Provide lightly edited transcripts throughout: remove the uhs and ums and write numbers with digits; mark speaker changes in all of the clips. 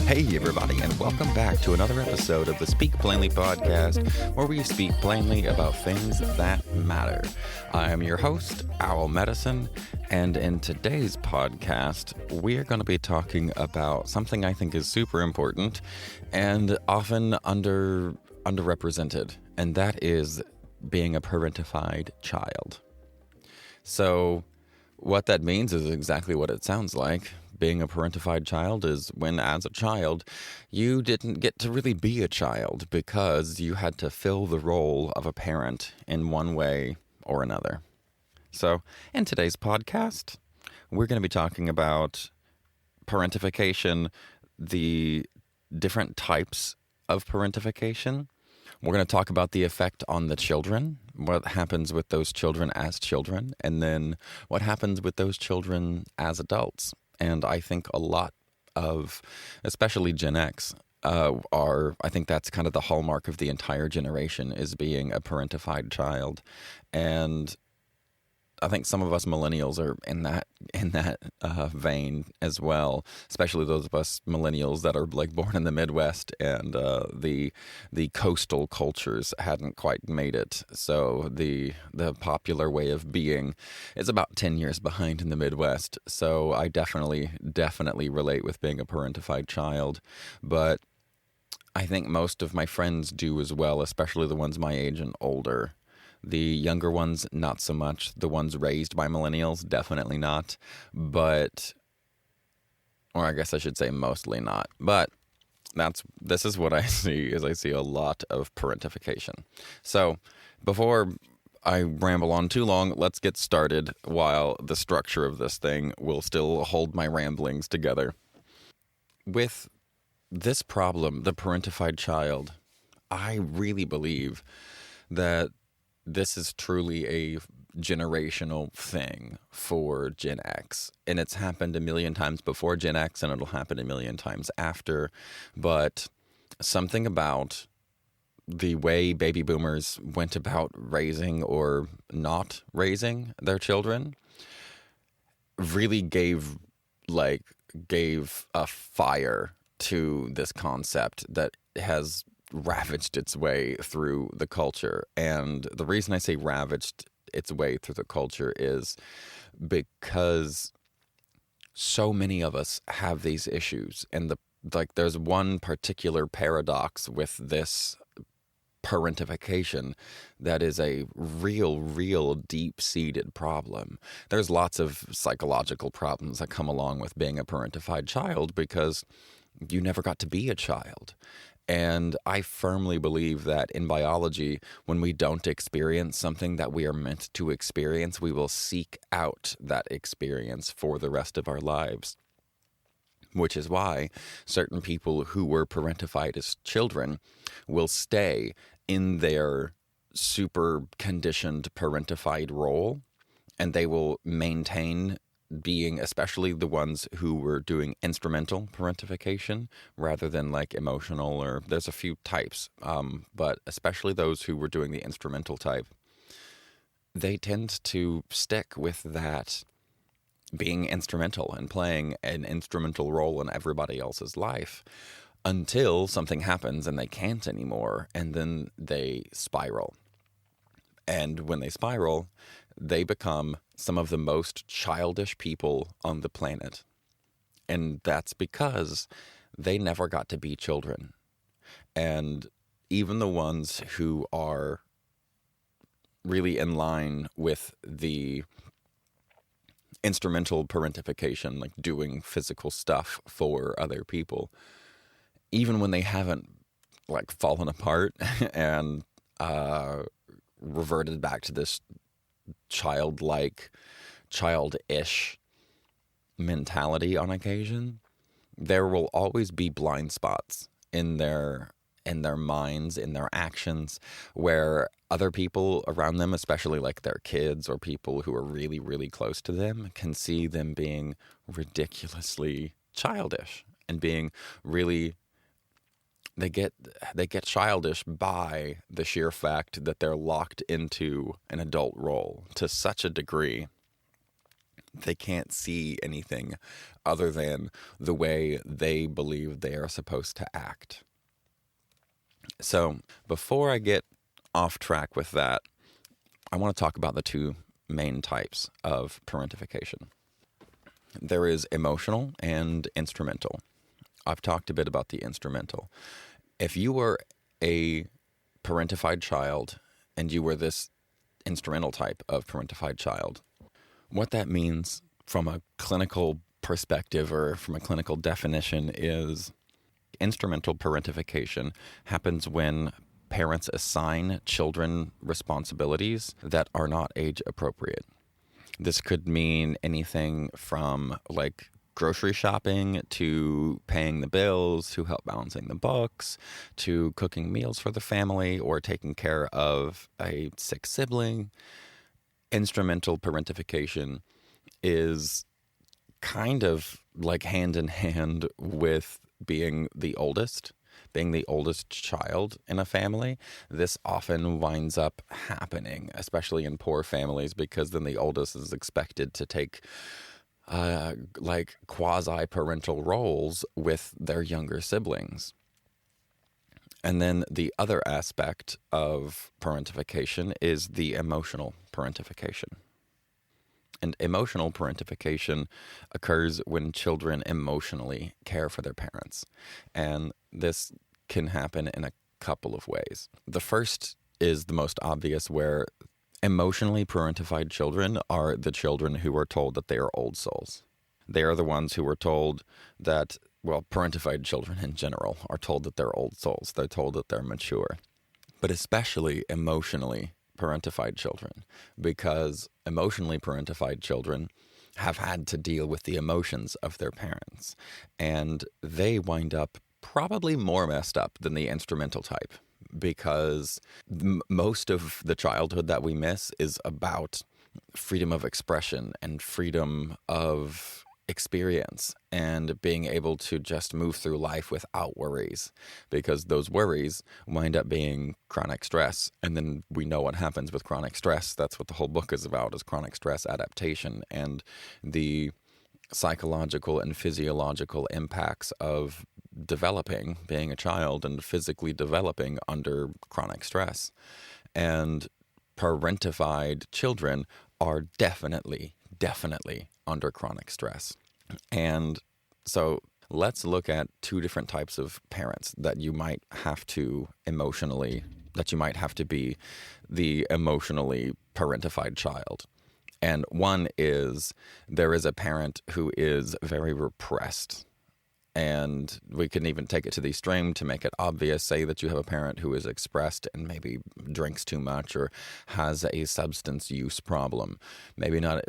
Speaker 1: Hey, everybody, and welcome back to another episode of the Speak Plainly podcast, where we speak plainly about things that matter. I am your host, Owl Medicine, and in today's podcast, we are going to be talking about something I think is super important and often underrepresented, and that is being a parentified child. So, what that means is exactly what it sounds like. Being a parentified child is when, as a child, you didn't get to really be a child because you had to fill the role of a parent in one way or another. So, in today's podcast, we're going to be talking about parentification, the different types of parentification. We're going to talk about the effect on the children, what happens with those children as children, and then what happens with those children as adults. And I think a lot of, especially Gen X, I think that's kind of the hallmark of the entire generation, is being a parentified child. And I think some of us millennials are in that vein as well, especially those of us millennials that are like born in the Midwest and the coastal cultures hadn't quite made it. So the popular way of being is about 10 years behind in the Midwest. So I definitely relate with being a parentified child, but I think most of my friends do as well, especially the ones my age and older. The younger ones, not so much. The ones raised by millennials, definitely not. But, or I guess I should say mostly not. But this is what I see, is I see a lot of parentification. So before I ramble on too long, let's get started while the structure of this thing will still hold my ramblings together. With this problem, the parentified child, I really believe that this is truly a generational thing for Gen X. And it's happened a million times before Gen X, and it'll happen a million times after. But something about the way baby boomers went about raising or not raising their children really gave a fire to this concept that has ravaged its way through the culture. And the reason I say ravaged its way through the culture is because so many of us have these issues. And there's one particular paradox with this parentification that is a real deep-seated problem. There's lots of psychological problems that come along with being a parentified child because you never got to be a child. And I firmly believe that in biology, when we don't experience something that we are meant to experience, we will seek out that experience for the rest of our lives. Which is why certain people who were parentified as children will stay in their super conditioned parentified role, and they will maintain being, especially the ones who were doing instrumental parentification rather than like emotional, or there's a few types, but especially those who were doing the instrumental type, they tend to stick with that being instrumental and playing an instrumental role in everybody else's life until something happens and they can't anymore, and then they spiral. And when they spiral, they become some of the most childish people on the planet. And that's because they never got to be children. And even the ones who are really in line with the instrumental parentification, like doing physical stuff for other people, even when they haven't like fallen apart and reverted back to this childish mentality on occasion, there will always be blind spots in their minds, in their actions, where other people around them, especially like their kids or people who are really, really close to them, can see them being ridiculously childish and being really, they get childish by the sheer fact that they're locked into an adult role to such a degree They can't see anything other than the way they believe they are supposed to act. So before I get off track with that, I want to talk about the two main types of parentification. There is emotional and instrumental. I've talked a bit about the instrumental. If you were a parentified child and you were this instrumental type of parentified child, what that means from a clinical perspective or from a clinical definition is instrumental parentification happens when parents assign children responsibilities that are not age appropriate. This could mean anything from like grocery shopping to paying the bills, to help balancing the books, to cooking meals for the family or taking care of a sick sibling. Instrumental parentification is kind of like hand in hand with being the oldest child in a family. This often winds up happening, especially in poor families, because then the oldest is expected to take like quasi-parental roles with their younger siblings. And then the other aspect of parentification is the emotional parentification. And emotional parentification occurs when children emotionally care for their parents. And this can happen in a couple of ways. The first is the most obvious, where emotionally parentified children are the children who are told that they are old souls. They are the ones who are told that, well, parentified children in general are told that they're old souls. They're told that they're mature. But especially emotionally parentified children, because emotionally parentified children have had to deal with the emotions of their parents, and they wind up probably more messed up than the instrumental type, because most of the childhood that we miss is about freedom of expression and freedom of experience and being able to just move through life without worries, because those worries wind up being chronic stress. And then we know what happens with chronic stress. That's what the whole book is about, is chronic stress adaptation and the psychological and physiological impacts of being a child and physically developing under chronic stress. And parentified children are definitely under chronic stress. And so let's look at two different types of parents that you might have to be the emotionally parentified child. And one is, there is a parent who is very repressed. And we can even take it to the extreme to make it obvious. Say that you have a parent who is expressed and maybe drinks too much or has a substance use problem. Maybe not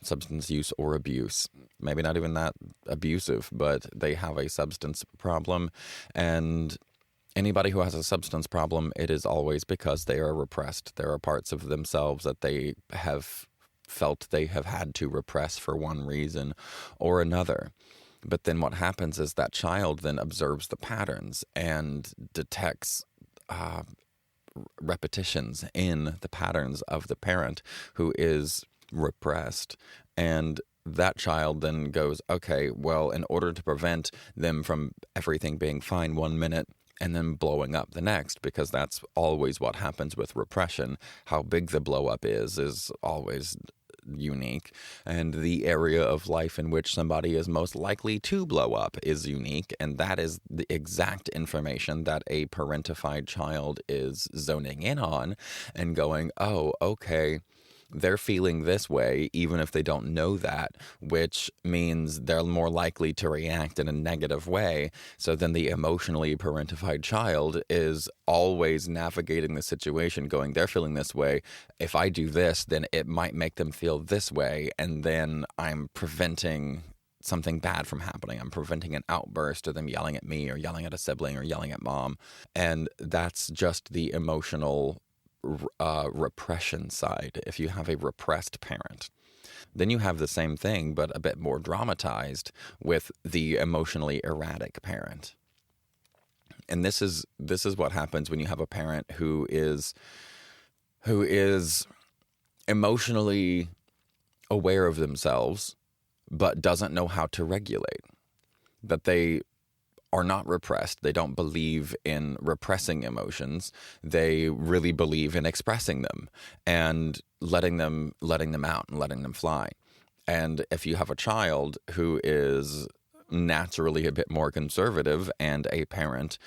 Speaker 1: substance use or abuse. Maybe not even that abusive, but they have a substance problem. And anybody who has a substance problem, it is always because they are repressed. There are parts of themselves that they have felt they have had to repress for one reason or another. But then what happens is that child then observes the patterns and detects repetitions in the patterns of the parent who is repressed. And that child then goes, okay, well, in order to prevent them from everything being fine 1 minute and then blowing up the next, because that's always what happens with repression. How big the blow up is always unique, and the area of life in which somebody is most likely to blow up is unique, and that is the exact information that a parentified child is zoning in on and going, oh, okay, they're feeling this way, even if they don't know that, which means they're more likely to react in a negative way. So then the emotionally parentified child is always navigating the situation, going, they're feeling this way. If I do this, then it might make them feel this way. And then I'm preventing something bad from happening. I'm preventing an outburst of them yelling at me or yelling at a sibling or yelling at mom. And that's just the emotional repression side. If you have a repressed parent, then you have the same thing, but a bit more dramatized with the emotionally erratic parent. And this is what happens when you have a parent who is emotionally aware of themselves, but doesn't know how to regulate. That they are not repressed. They don't believe in repressing emotions. They really believe in expressing them and letting them out and letting them fly. And if you have a child who is naturally a bit more conservative and a parent,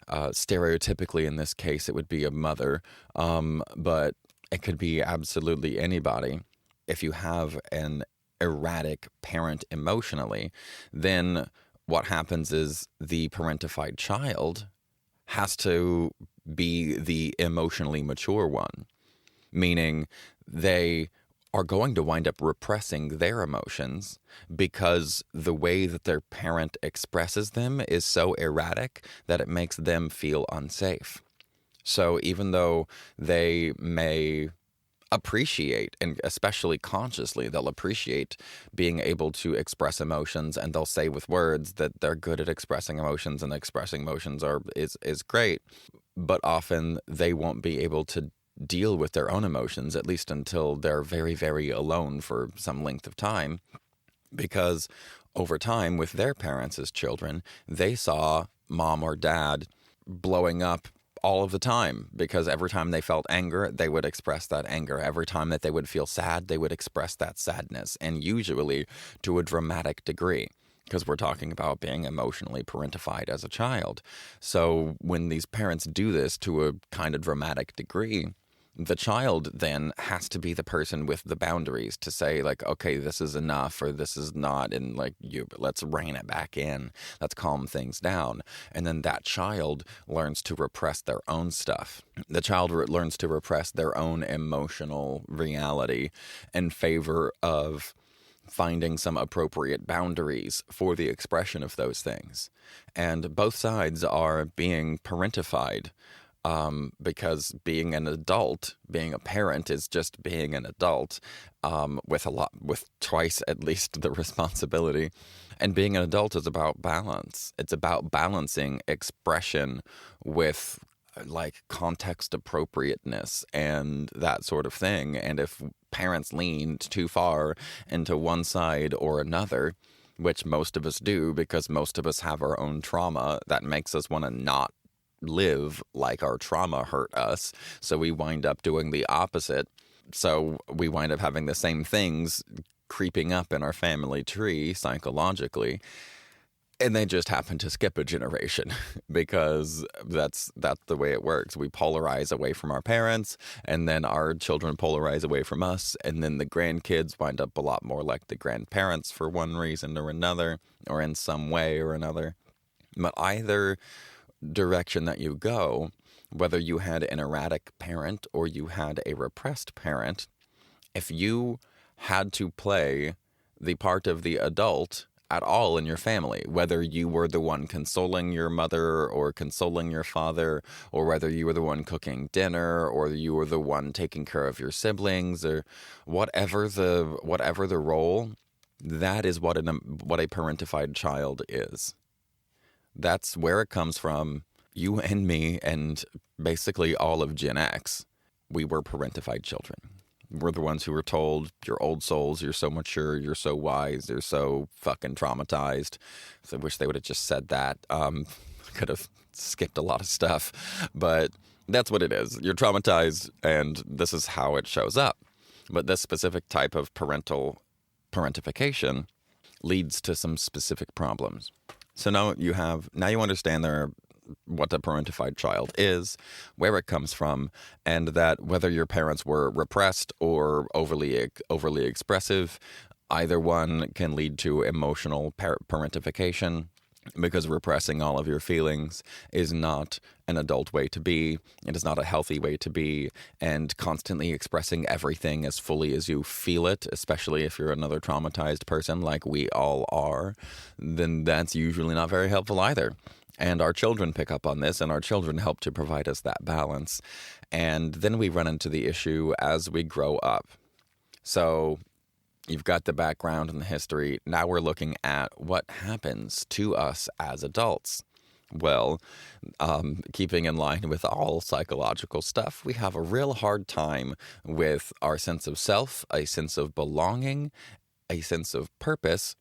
Speaker 1: stereotypically in this case it would be a mother, but it could be absolutely anybody. If you have an erratic parent emotionally, then what happens is the parentified child has to be the emotionally mature one, meaning they are going to wind up repressing their emotions because the way that their parent expresses them is so erratic that it makes them feel unsafe. So even though they may appreciate, and especially consciously, they'll appreciate being able to express emotions, and they'll say with words that they're good at expressing emotions and expressing emotions is great, but often they won't be able to deal with their own emotions, at least until they're very, very alone for some length of time, because over time with their parents as children, they saw mom or dad blowing up all of the time, because every time they felt anger, they would express that anger. Every time that they would feel sad, they would express that sadness, and usually to a dramatic degree, because we're talking about being emotionally parentified as a child. So when these parents do this to a kind of dramatic degree, the child then has to be the person with the boundaries to say, like, okay, this is enough or this is not, and like, let's rein it back in, let's calm things down. And then that child learns to repress their own stuff. The child learns to repress their own emotional reality in favor of finding some appropriate boundaries for the expression of those things. And both sides are being parentified. Because being an adult, being a parent, is just being an adult, with twice at least the responsibility. And being an adult is about balance. It's about balancing expression with like context appropriateness and that sort of thing. And if parents lean too far into one side or another, which most of us do because most of us have our own trauma that makes us want to not live like our trauma hurt us, so we wind up doing the opposite. So we wind up having the same things creeping up in our family tree psychologically, and they just happen to skip a generation because that's the way it works. We polarize away from our parents, and then our children polarize away from us, and then the grandkids wind up a lot more like the grandparents for one reason or another, or in some way or another. But either direction that you go, whether you had an erratic parent or you had a repressed parent, if you had to play the part of the adult at all in your family, whether you were the one consoling your mother or consoling your father, or whether you were the one cooking dinner, or you were the one taking care of your siblings, or whatever the role, that is what a parentified child is. That's where it comes from. You and me and basically all of Gen X, we were parentified children. We're the ones who were told, you're old souls, you're so mature, you're so wise, you're so fucking traumatized. So I wish they would have just said that. Could have skipped a lot of stuff. But that's what it is. You're traumatized, and this is how it shows up. But this specific type of parentification leads to some specific problems. So now you understand what the parentified child is, where it comes from, and that whether your parents were repressed or overly expressive, either one can lead to emotional parentification, because repressing all of your feelings is not an adult way to be. It is not a healthy way to be. And constantly expressing everything as fully as you feel it, especially if you're another traumatized person like we all are, then that's usually not very helpful either. And our children pick up on this, and our children help to provide us that balance. And then we run into the issue as we grow up. So you've got the background and the history. Now we're looking at what happens to us as adults. Well, keeping in line with all psychological stuff, we have a real hard time with our sense of self, a sense of belonging, a sense of purpose,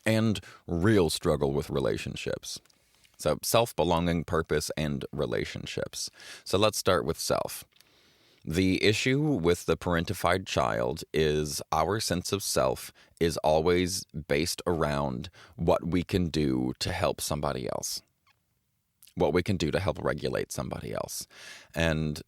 Speaker 1: and real struggle with relationships. So, self, belonging, purpose, and relationships. So, let's start with self. The issue with the parentified child is our sense of self is always based around what we can do to help somebody else, what we can do to help regulate somebody else. And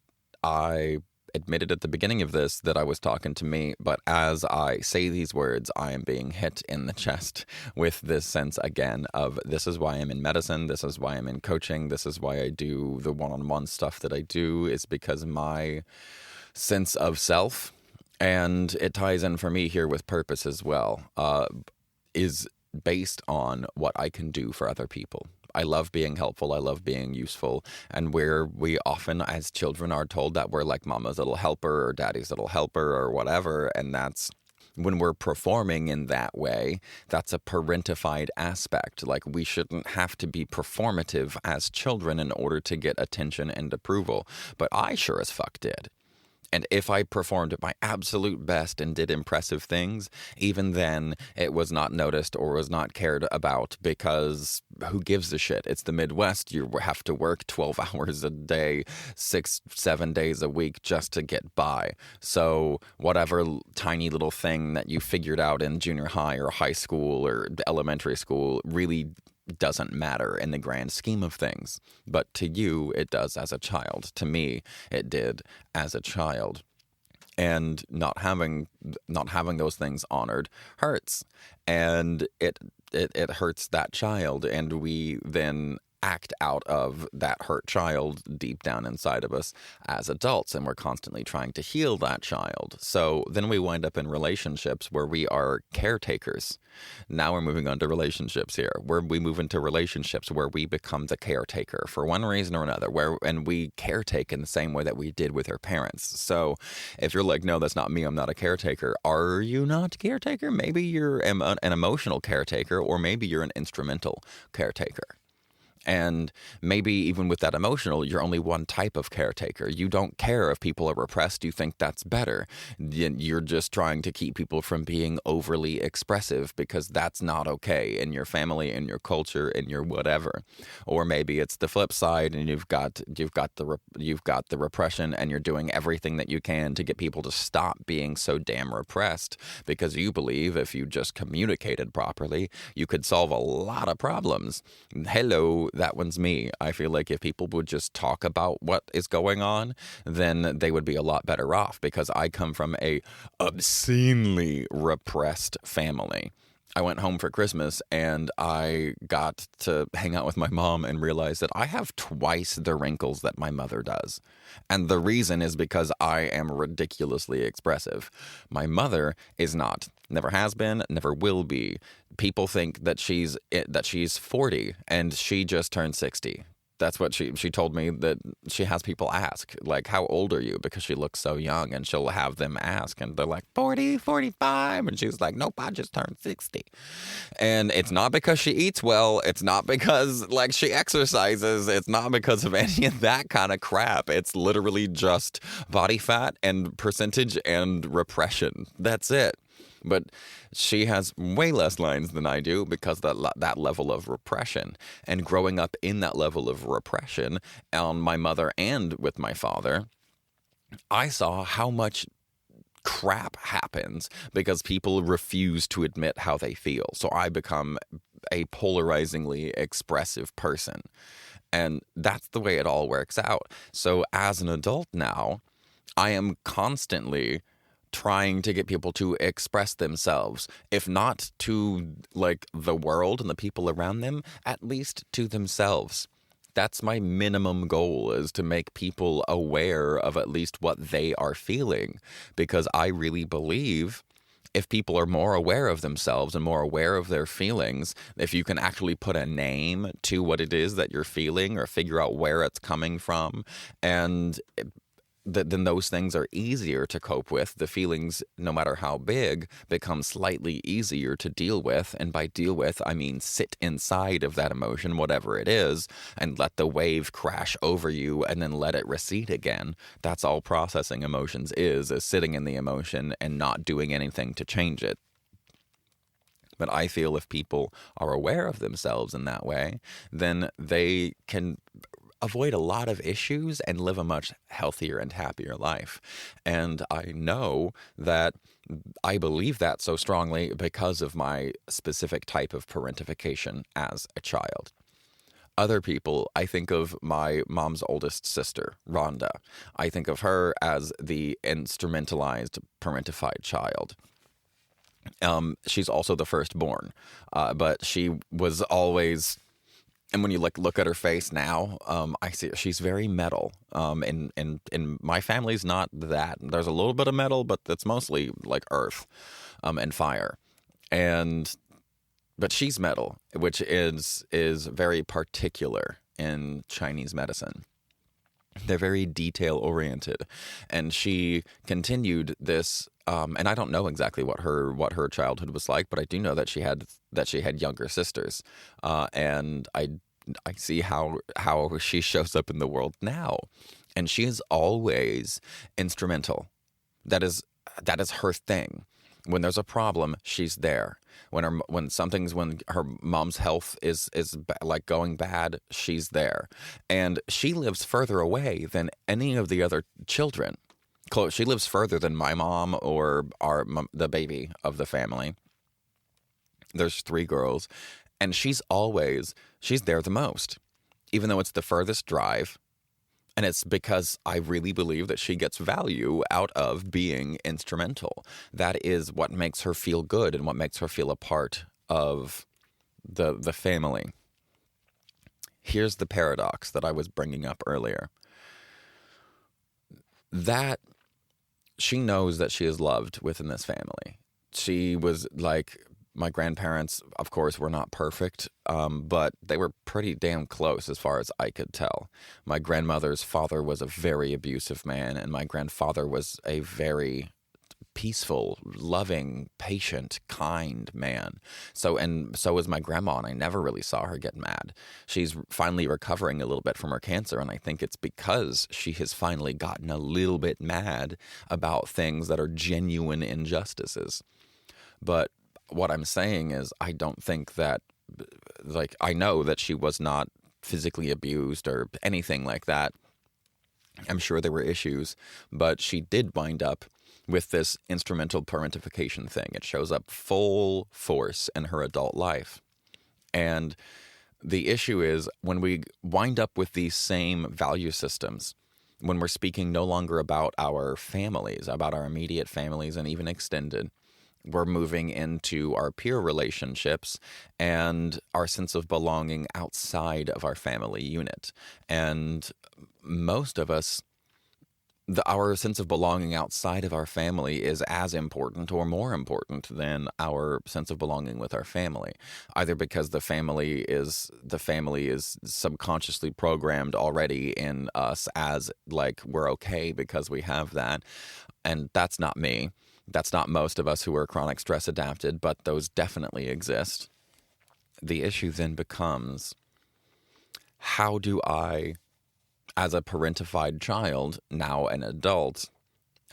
Speaker 1: I admitted at the beginning of this that I was talking to me, but as I say these words, I am being hit in the chest with this sense again of this is why I'm in medicine, this is why I'm in coaching, this is why I do the one-on-one stuff that I do, is because my sense of self, and it ties in for me here with purpose as well, is based on what I can do for other people. I love being helpful. I love being useful. And where we often, as children, are told that we're like mama's little helper or daddy's little helper or whatever. And that's when we're performing in that way, that's a parentified aspect. Like, we shouldn't have to be performative as children in order to get attention and approval. But I sure as fuck did. And if I performed at my absolute best and did impressive things, even then it was not noticed or was not cared about, because who gives a shit? It's the Midwest. You have to work 12 hours a day, 6-7 days a week just to get by. So whatever tiny little thing that you figured out in junior high or high school or elementary school really doesn't matter in the grand scheme of things. But to you, it does as a child. To me, it did as a child. And not having those things honored hurts. And it hurts that child. And we then act out of that hurt child deep down inside of us as adults, and we're constantly trying to heal that child. So then we wind up in relationships where we are caretakers. Now we're moving on to relationships here, where we move into relationships where we become the caretaker for one reason or another, and we caretake in the same way that we did with our parents. So if you're like, no, that's not me, I'm not a caretaker, are you not a caretaker? Maybe you're an emotional caretaker, or maybe you're an instrumental caretaker. And maybe even with that emotional, you're only one type of caretaker. You don't care if people are repressed. You think that's better. You're just trying to keep people from being overly expressive because that's not okay in your family, in your culture, in your whatever. Or maybe it's the flip side, and you've got the repression, and you're doing everything that you can to get people to stop being so damn repressed, because you believe if you just communicated properly, you could solve a lot of problems. Hello. That one's me. I feel like if people would just talk about what is going on, then they would be a lot better off, because I come from a obscenely repressed family. I went home for Christmas and I got to hang out with my mom and realize that I have twice the wrinkles that my mother does. And the reason is because I am ridiculously expressive. My mother is not. Never has been, never will be. People think that she's 40 and she just turned 60. That's what she told me, that she has people ask, like, how old are you? Because she looks so young, and she'll have them ask, and they're like, 40, 45. And she's like, nope, I just turned 60. And it's not because she eats well. It's not because, like, she exercises. It's not because of any of that kind of crap. It's literally just body fat and percentage and repression. That's it. But she has way less lines than I do because that level of repression. And growing up in that level of repression on my mother and with my father, I saw how much crap happens because people refuse to admit how they feel. So I become a polarizingly expressive person. And that's the way it all works out. So as an adult now, I am constantly trying to get people to express themselves, if not to like the world and the people around them, at least to themselves. That's my minimum goal, is to make people aware of at least what they are feeling, because I really believe if people are more aware of themselves and more aware of their feelings, if you can actually put a name to what it is that you're feeling or figure out where it's coming from, and then those things are easier to cope with. The feelings, no matter how big, become slightly easier to deal with. And by deal with, I mean sit inside of that emotion, whatever it is, and let the wave crash over you and then let it recede again. That's all processing emotions is sitting in the emotion and not doing anything to change it. But I feel if people are aware of themselves in that way, then they can avoid a lot of issues and live a much healthier and happier life. And I know that I believe that so strongly because of my specific type of parentification as a child. Other people, I think of my mom's oldest sister, Rhonda. I think of her as the instrumentalized, parentified child. She's also the firstborn, but she was always... And when you look at her face now, I see she's very metal. And my family's not that. There's a little bit of metal, but it's mostly like earth, and fire. But she's metal, which is very particular in Chinese medicine. They're very detail oriented, and she continued this. And I don't know exactly what her childhood was like, but I do know that she had younger sisters, and I see how she shows up in the world now, and she is always instrumental. That is her thing. When there's a problem, she's there. When her mom's health is like going bad, she's there. And she lives further away than any of the other children. She lives further than my mom or the baby of the family. There's 3 girls, and she's there the most, even though it's the furthest drive. And it's because I really believe that she gets value out of being instrumental. That is what makes her feel good and what makes her feel a part of the family. Here's the paradox that I was bringing up earlier. That she knows that she is loved within this family. She was like... My grandparents, of course, were not perfect, but they were pretty damn close as far as I could tell. My grandmother's father was a very abusive man, and my grandfather was a very peaceful, loving, patient, kind man. So was my grandma, and I never really saw her get mad. She's finally recovering a little bit from her cancer, and I think it's because she has finally gotten a little bit mad about things that are genuine injustices. But what I'm saying is, I don't think that, I know that she was not physically abused or anything like that. I'm sure there were issues, but she did wind up with this instrumental parentification thing. It shows up full force in her adult life. And the issue is, when we wind up with these same value systems, when we're speaking no longer about our families, about our immediate families and even extended, we're moving into our peer relationships and our sense of belonging outside of our family unit. And most of us, our sense of belonging outside of our family is as important or more important than our sense of belonging with our family, either because the family is subconsciously programmed already in us as like we're okay because we have that. And that's not me. That's not most of us who are chronic stress adapted, but those definitely exist. The issue then becomes, how do I, as a parentified child, now an adult,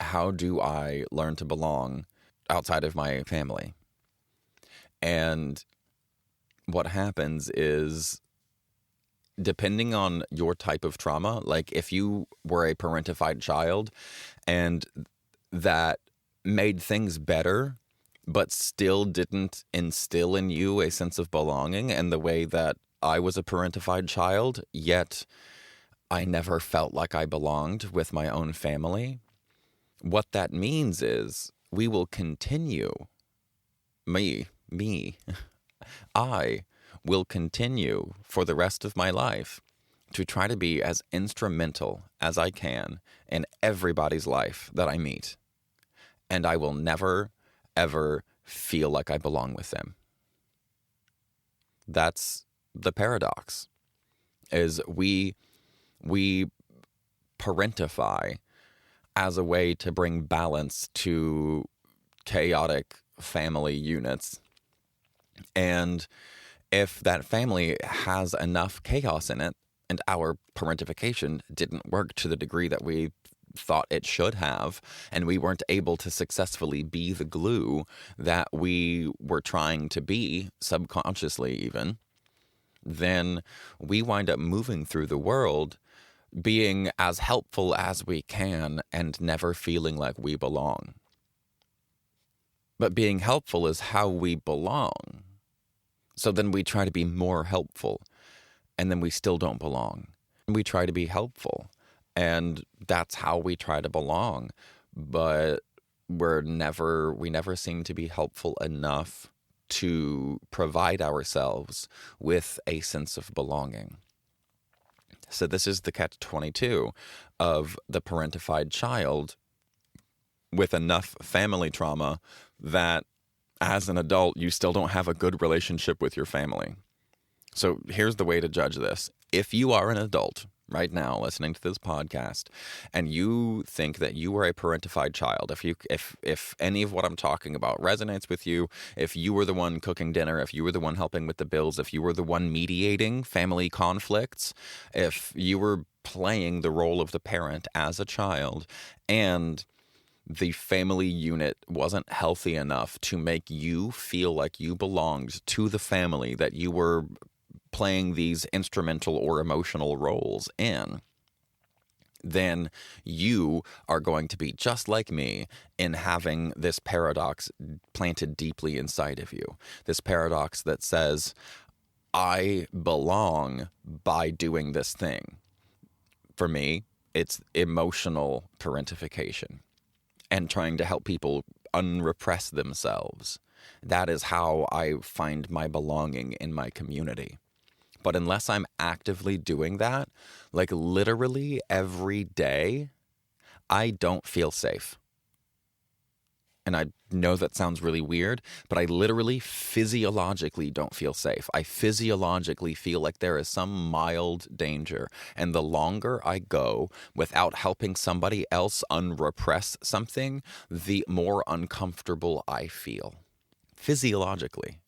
Speaker 1: how do I learn to belong outside of my family? And what happens is, depending on your type of trauma, like if you were a parentified child and that made things better, but still didn't instill in you a sense of belonging, and the way that I was a parentified child, yet I never felt like I belonged with my own family. What that means is we will continue, I will continue for the rest of my life to try to be as instrumental as I can in everybody's life that I meet. And I will never, ever feel like I belong with them. That's the paradox, is we parentify as a way to bring balance to chaotic family units. And if that family has enough chaos in it, and our parentification didn't work to the degree that we thought it should have, and we weren't able to successfully be the glue that we were trying to be, subconsciously even, then we wind up moving through the world being as helpful as we can and never feeling like we belong. But being helpful is how we belong. So then we try to be more helpful, and then we still don't belong. We try to be helpful, and that's how we try to belong. But we never seem to be helpful enough to provide ourselves with a sense of belonging. So this is the catch-22 of the parentified child with enough family trauma that as an adult, you still don't have a good relationship with your family. So here's the way to judge this. If you are an adult right now listening to this podcast and you think that you are a parentified child, if any of what I'm talking about resonates with you, if you were the one cooking dinner, if you were the one helping with the bills, if you were the one mediating family conflicts, if you were playing the role of the parent as a child, and the family unit wasn't healthy enough to make you feel like you belonged to the family that you were playing these instrumental or emotional roles in, then you are going to be just like me in having this paradox planted deeply inside of you. This paradox that says, I belong by doing this thing. For me, it's emotional parentification and trying to help people unrepress themselves. That is how I find my belonging in my community. But unless I'm actively doing that, like literally every day, I don't feel safe. And I know that sounds really weird, but I literally physiologically don't feel safe. I physiologically feel like there is some mild danger. And the longer I go without helping somebody else unrepress something, the more uncomfortable I feel. Physiologically.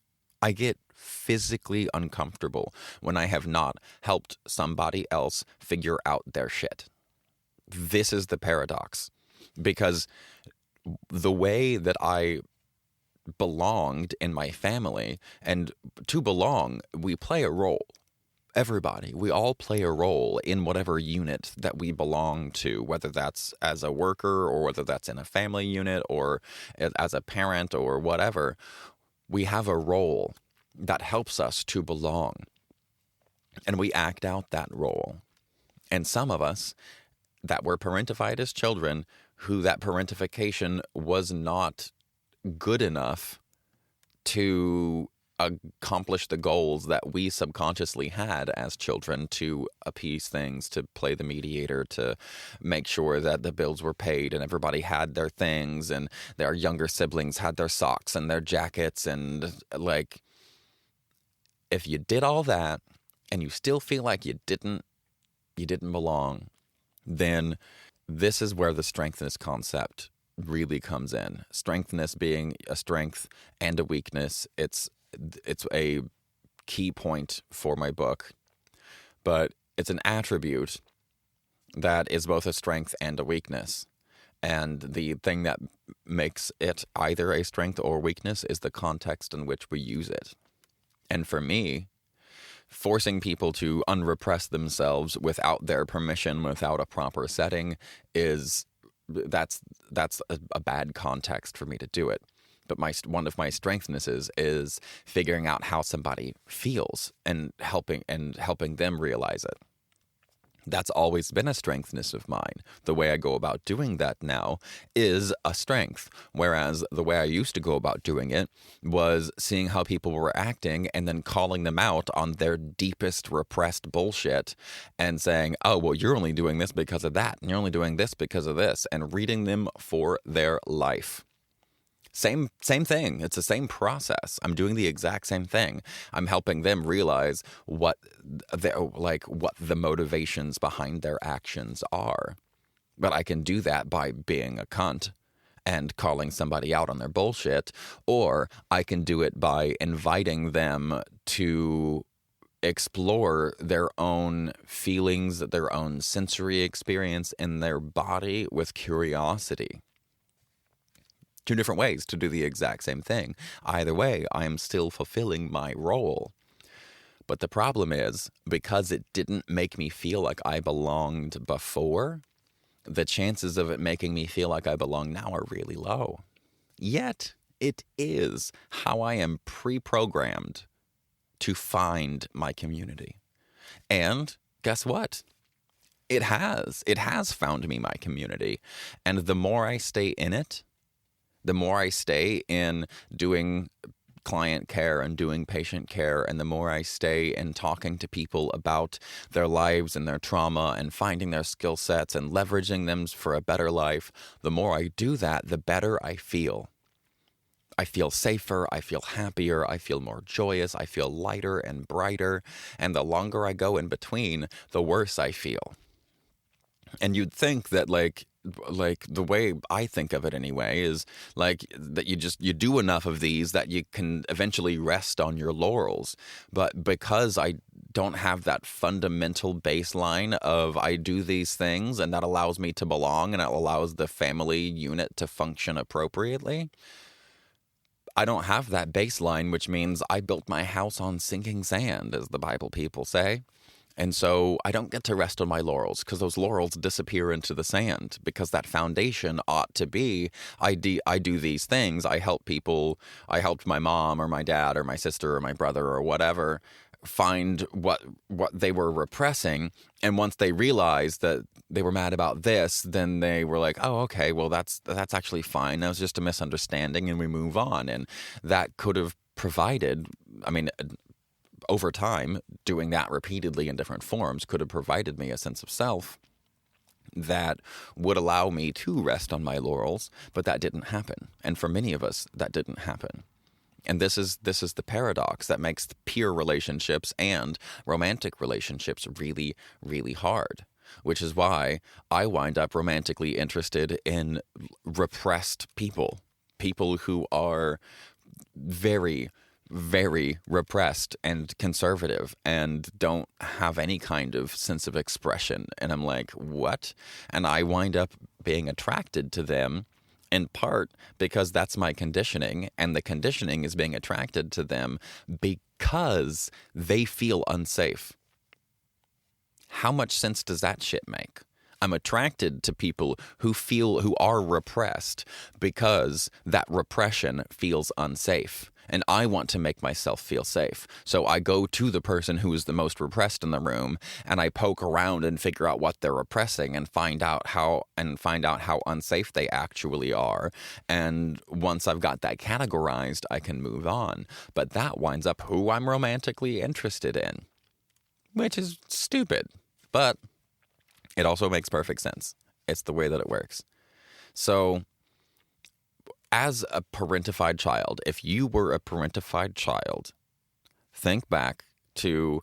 Speaker 1: I get physically uncomfortable when I have not helped somebody else figure out their shit. This is the paradox. Because the way that I belonged in my family, and to belong, we play a role. Everybody, we all play a role in whatever unit that we belong to, whether that's as a worker or whether that's in a family unit or as a parent or whatever. We have a role that helps us to belong, and we act out that role. And some of us that were parentified as children, who that parentification was not good enough to accomplish the goals that we subconsciously had as children, to appease things, to play the mediator, to make sure that the bills were paid and everybody had their things and their younger siblings had their socks and their jackets. And like, if you did all that and you still feel like you didn't belong, then this is where the strengthness concept really comes in. Strengthness being a strength and a weakness. It's a key point for my book, but it's an attribute that is both a strength and a weakness. And the thing that makes it either a strength or weakness is the context in which we use it. And for me, forcing people to unrepress themselves without their permission, without a proper setting, that's a bad context for me to do it. But one of my strengthnesses is figuring out how somebody feels and helping them realize it. That's always been a strengthness of mine. The way I go about doing that now is a strength, whereas the way I used to go about doing it was seeing how people were acting and then calling them out on their deepest repressed bullshit and saying, oh, well, you're only doing this because of that, and you're only doing this because of this, and reading them for their life. Same thing. It's the same process. I'm doing the exact same thing. I'm helping them realize what the motivations behind their actions are. But I can do that by being a cunt and calling somebody out on their bullshit, or I can do it by inviting them to explore their own feelings, their own sensory experience in their body with curiosity. Two different ways to do the exact same thing. Either way, I am still fulfilling my role. But the problem is, because it didn't make me feel like I belonged before, the chances of it making me feel like I belong now are really low. Yet, it is how I am pre-programmed to find my community. And guess what? It has found me my community. And the more I stay in it, the more I stay in doing client care and doing patient care, and the more I stay in talking to people about their lives and their trauma and finding their skill sets and leveraging them for a better life, the more I do that, the better I feel. I feel safer, I feel happier, I feel more joyous, I feel lighter and brighter, and the longer I go in between, the worse I feel. And you'd think that like the way I think of it anyway is like that you do enough of these that you can eventually rest on your laurels. But because I don't have that fundamental baseline of I do these things and that allows me to belong and it allows the family unit to function appropriately, I don't have that baseline, which means I built my house on sinking sand, as the Bible people say. And so I don't get to rest on my laurels because those laurels disappear into the sand, because that foundation ought to be, I do these things. I help people. I helped my mom or my dad or my sister or my brother or whatever find what they were repressing. And once they realized that they were mad about this, then they were like, oh, okay, well, that's actually fine. That was just a misunderstanding and we move on. And that could have provided, over time, doing that repeatedly in different forms could have provided me a sense of self that would allow me to rest on my laurels, but that didn't happen. And for many of us, that didn't happen. And this is the paradox that makes peer relationships and romantic relationships really, really hard, which is why I wind up romantically interested in repressed people who are very, very repressed and conservative and don't have any kind of sense of expression. And I'm like, what? And I wind up being attracted to them in part because that's my conditioning, and the conditioning is being attracted to them because they feel unsafe. How much sense does that shit make? I'm attracted to people who are repressed because that repression feels unsafe. And I want to make myself feel safe. So I go to the person who is the most repressed in the room and I poke around and figure out what they're repressing and find out how unsafe they actually are. And once I've got that categorized, I can move on. But that winds up who I'm romantically interested in, which is stupid, but it also makes perfect sense. It's the way that it works. So as a parentified child, if you were a parentified child, think back to,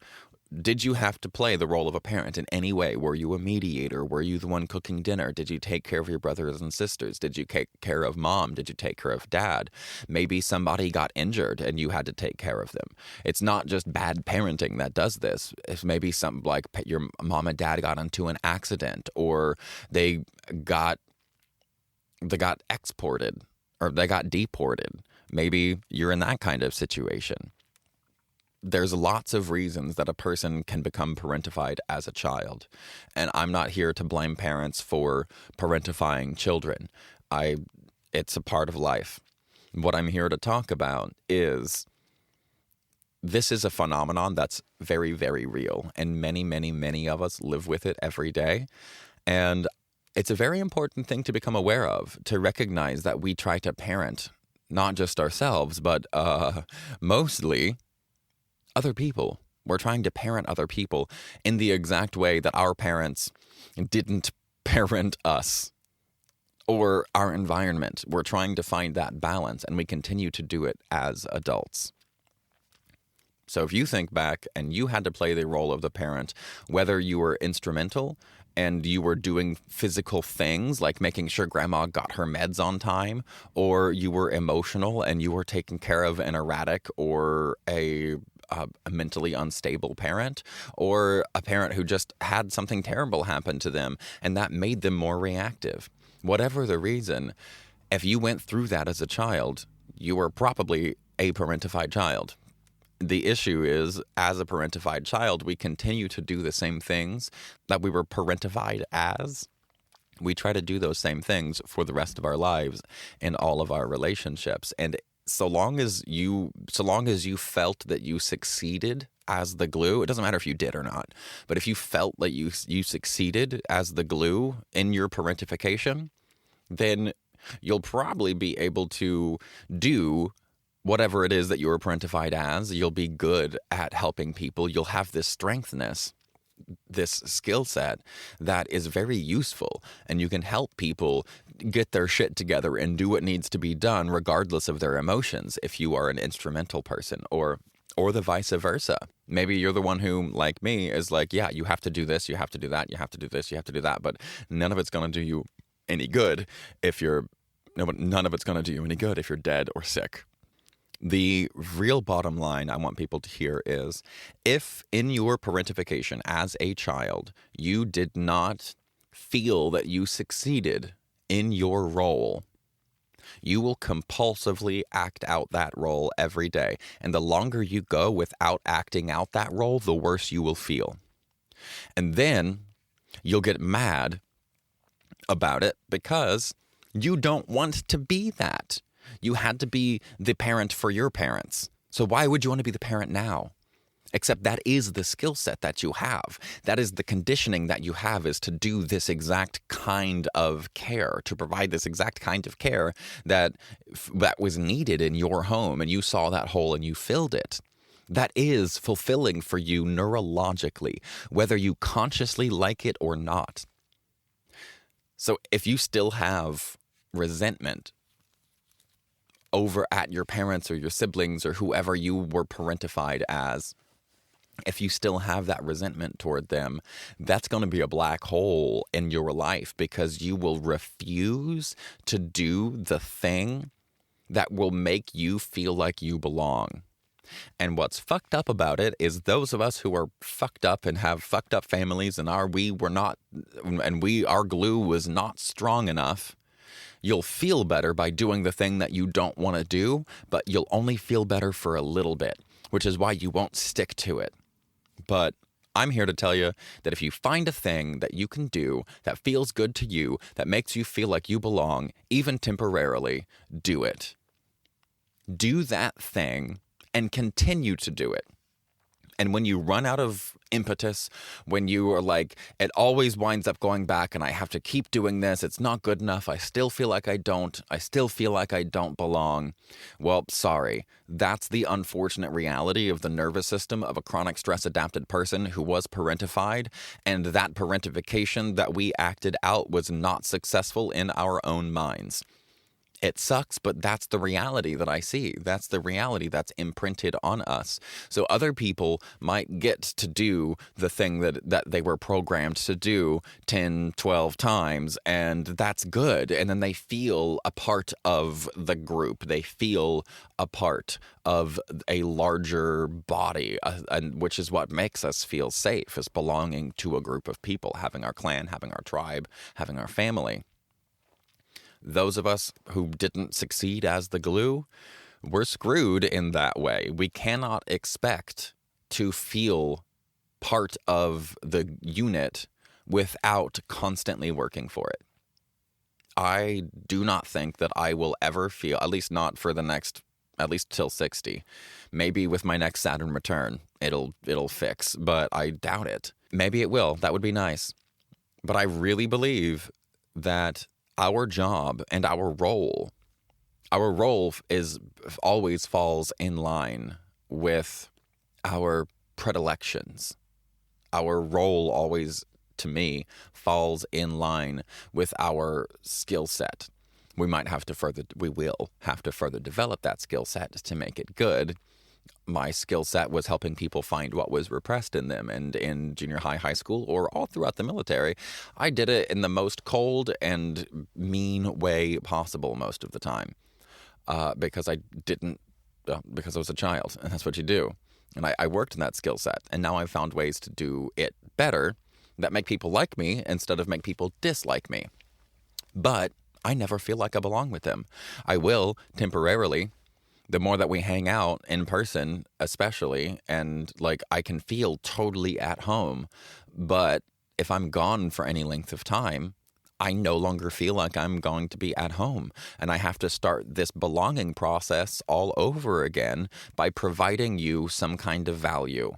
Speaker 1: did you have to play the role of a parent in any way? Were you a mediator? Were you the one cooking dinner? Did you take care of your brothers and sisters? Did you take care of mom? Did you take care of dad? Maybe somebody got injured and you had to take care of them. It's not just bad parenting that does this. It's maybe something like your mom and dad got into an accident, or they got exported, or they got deported. Maybe you're in that kind of situation. There's lots of reasons that a person can become parentified as a child. And I'm not here to blame parents for parentifying children. It's a part of life. What I'm here to talk about is this is a phenomenon that's very, very real. And many, many, many of us live with it every day. And it's a very important thing to become aware of, to recognize that we try to parent not just ourselves, but mostly other people. We're trying to parent other people in the exact way that our parents didn't parent us or our environment. We're trying to find that balance, and we continue to do it as adults. So if you think back and you had to play the role of the parent, whether you were instrumental and you were doing physical things like making sure grandma got her meds on time, or you were emotional and you were taking care of an erratic or a mentally unstable parent, or a parent who just had something terrible happen to them and that made them more reactive. Whatever the reason, if you went through that as a child, you were probably a parentified child. The issue is, as a parentified child, we continue to do the same things that we were parentified as. We try to do those same things for the rest of our lives in all of our relationships. And so long as you felt that you succeeded as the glue, it doesn't matter if you did or not, but if you felt that you succeeded as the glue in your parentification, then you'll probably be able to do whatever it is that you were parentified as. You'll be good at helping people. You'll have this strengthness, this skill set that is very useful, and you can help people get their shit together and do what needs to be done regardless of their emotions if you are an instrumental person, or the vice versa. Maybe you're the one who, like me, is like, yeah, you have to do this, you have to do that, you have to do this, you have to do that, but none of it's going to do you any good if you're dead or sick. The real bottom line I want people to hear is, if in your parentification as a child, you did not feel that you succeeded in your role, you will compulsively act out that role every day. And the longer you go without acting out that role, the worse you will feel. And then you'll get mad about it because you don't want to be that. You had to be the parent for your parents. So why would you want to be the parent now? Except that is the skill set that you have. That is the conditioning that you have, is to do this exact kind of care, to provide this exact kind of care that was needed in your home, and you saw that hole and you filled it. That is fulfilling for you neurologically, whether you consciously like it or not. So if you still have resentment over at your parents or your siblings or whoever you were parentified as, if you still have that resentment toward them, that's going to be a black hole in your life, because you will refuse to do the thing that will make you feel like you belong. And what's fucked up about it is those of us who are fucked up and have fucked up families and our glue was not strong enough. You'll feel better by doing the thing that you don't want to do, but you'll only feel better for a little bit, which is why you won't stick to it. But I'm here to tell you that if you find a thing that you can do that feels good to you, that makes you feel like you belong, even temporarily, do it. Do that thing and continue to do it. And when you run out of impetus, when you are like, it always winds up going back and I have to keep doing this, it's not good enough, I still feel like I don't belong. Well, sorry. That's the unfortunate reality of the nervous system of a chronic stress adapted person who was parentified, and that parentification that we acted out was not successful in our own minds. It sucks, but that's the reality that I see. That's the reality that's imprinted on us. So other people might get to do the thing that they were programmed to do 10, 12 times, and that's good. And then they feel a part of the group. They feel a part of a larger body, and which is what makes us feel safe, is belonging to a group of people, having our clan, having our tribe, having our family. Those of us who didn't succeed as the glue, we're screwed in that way. We cannot expect to feel part of the unit without constantly working for it. I do not think that I will ever feel, at least not for the next, at least till 60. Maybe with my next Saturn return, it'll fix, but I doubt it. Maybe it will. That would be nice. But I really believe that our job and our role is always falls in line with our predilections. Our role always, to me, falls in line with our skill set. We will have to further develop that skill set to make it good, My skill set was helping people find what was repressed in them. And in junior high school, or all throughout the military, I did it in the most cold and mean way possible most of the time, because because I was a child, and that's what you do. And I worked in that skill set, and now I've found ways to do it better that make people like me instead of make people dislike me. But I never feel like I belong with them. I will temporarily, the more that we hang out in person, especially, and like I can feel totally at home. But if I'm gone for any length of time, I no longer feel like I'm going to be at home. And I have to start this belonging process all over again by providing you some kind of value.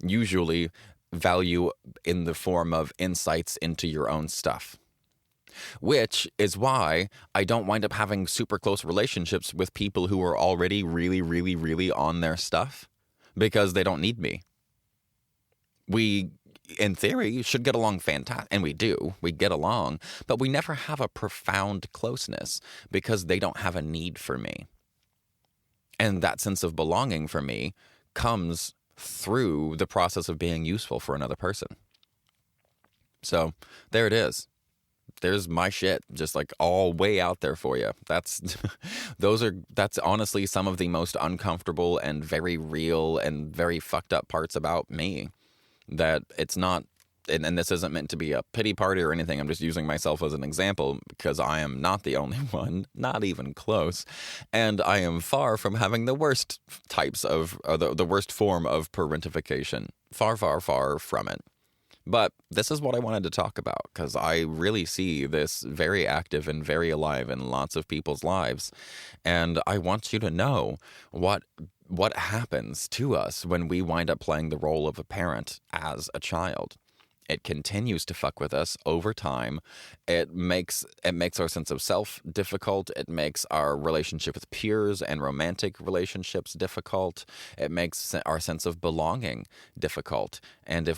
Speaker 1: Usually value in the form of insights into your own stuff. Which is why I don't wind up having super close relationships with people who are already really, really, really on their stuff, because they don't need me. We, in theory, should get along fantastic, and we do. We get along, but we never have a profound closeness because they don't have a need for me. And that sense of belonging for me comes through the process of being useful for another person. So there it is. There's my shit, just like all way out there for you. That's honestly some of the most uncomfortable and very real and very fucked up parts about me. That it's not, and this isn't meant to be a pity party or anything. I'm just using myself as an example because I am not the only one, not even close. And I am far from having the worst types of, the worst form of parentification. Far, far, far from it. But this is what I wanted to talk about, because I really see this very active and very alive in lots of people's lives. And I want you to know what happens to us when we wind up playing the role of a parent as a child. It continues to fuck with us over time. It makes our sense of self difficult. It makes our relationship with peers and romantic relationships difficult. It makes our sense of belonging difficult. And if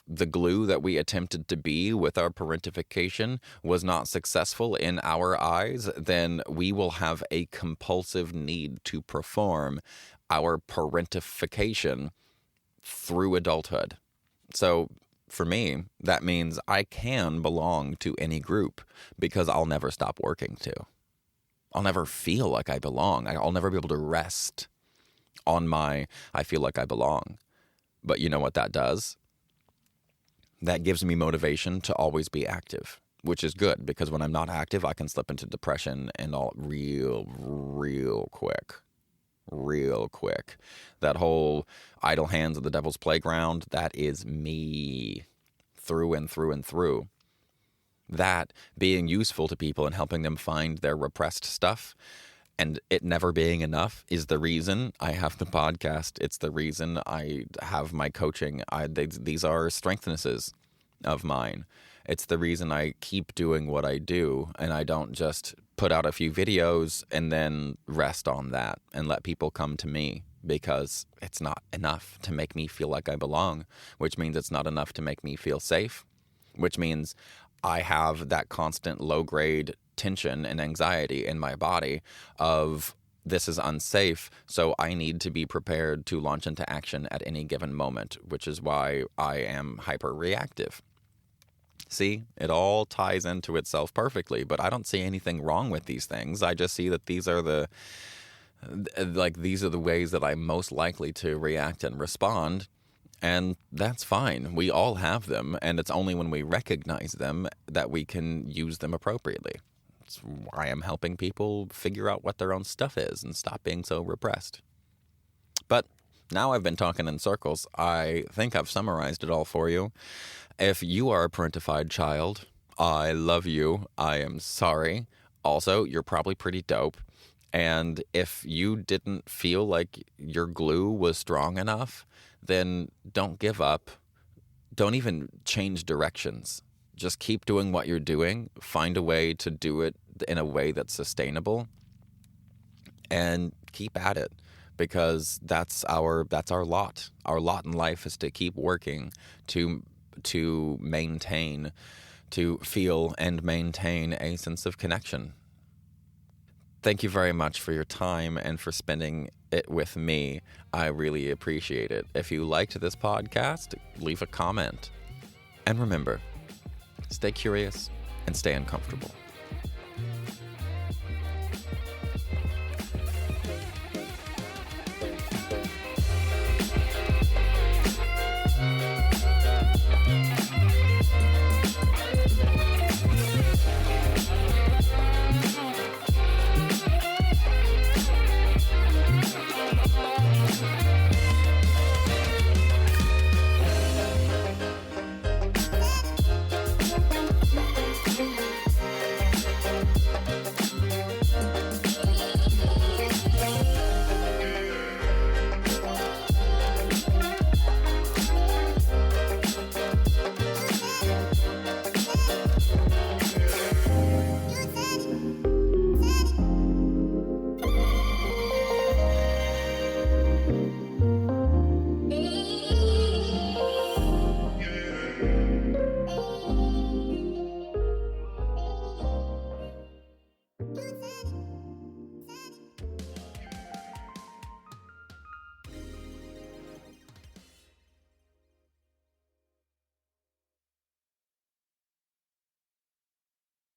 Speaker 1: the glue that we attempted to be with our parentification was not successful in our eyes, then we will have a compulsive need to perform our parentification through adulthood. So for me, that means I can belong to any group because I'll never stop working to. I'll never feel like I belong. I'll never be able to rest on I feel like I belong. But you know what that does? That gives me motivation to always be active, which is good because when I'm not active, I can slip into depression and all real quick. Real quick. That whole idle hands of the devil's playground, that is me through and through and through. That being useful to people and helping them find their repressed stuff and it never being enough is the reason I have the podcast. It's the reason I have my coaching. These are strengthnesses of mine. It's the reason I keep doing what I do, and I don't just put out a few videos and then rest on that and let people come to me, because it's not enough to make me feel like I belong, which means it's not enough to make me feel safe, which means I have that constant low-grade tension and anxiety in my body of this is unsafe, so I need to be prepared to launch into action at any given moment, which is why I am hyper-reactive. See, it all ties into itself perfectly, but I don't see anything wrong with these things. I just see that these are the ways that I'm most likely to react and respond, and that's fine. We all have them, and it's only when we recognize them that we can use them appropriately. It's why I'm helping people figure out what their own stuff is and stop being so repressed. But now I've been talking in circles. I think I've summarized it all for you. If you are a parentified child, I love you. I am sorry. Also, you're probably pretty dope. And if you didn't feel like your glue was strong enough, then don't give up. Don't even change directions. Just keep doing what you're doing. Find a way to do it in a way that's sustainable. And keep at it. Because that's our lot. Our lot in life is to keep working to feel and maintain a sense of connection. Thank you very much for your time and for spending it with me. I really appreciate it. If you liked this podcast, leave a comment. And remember, stay curious and stay uncomfortable.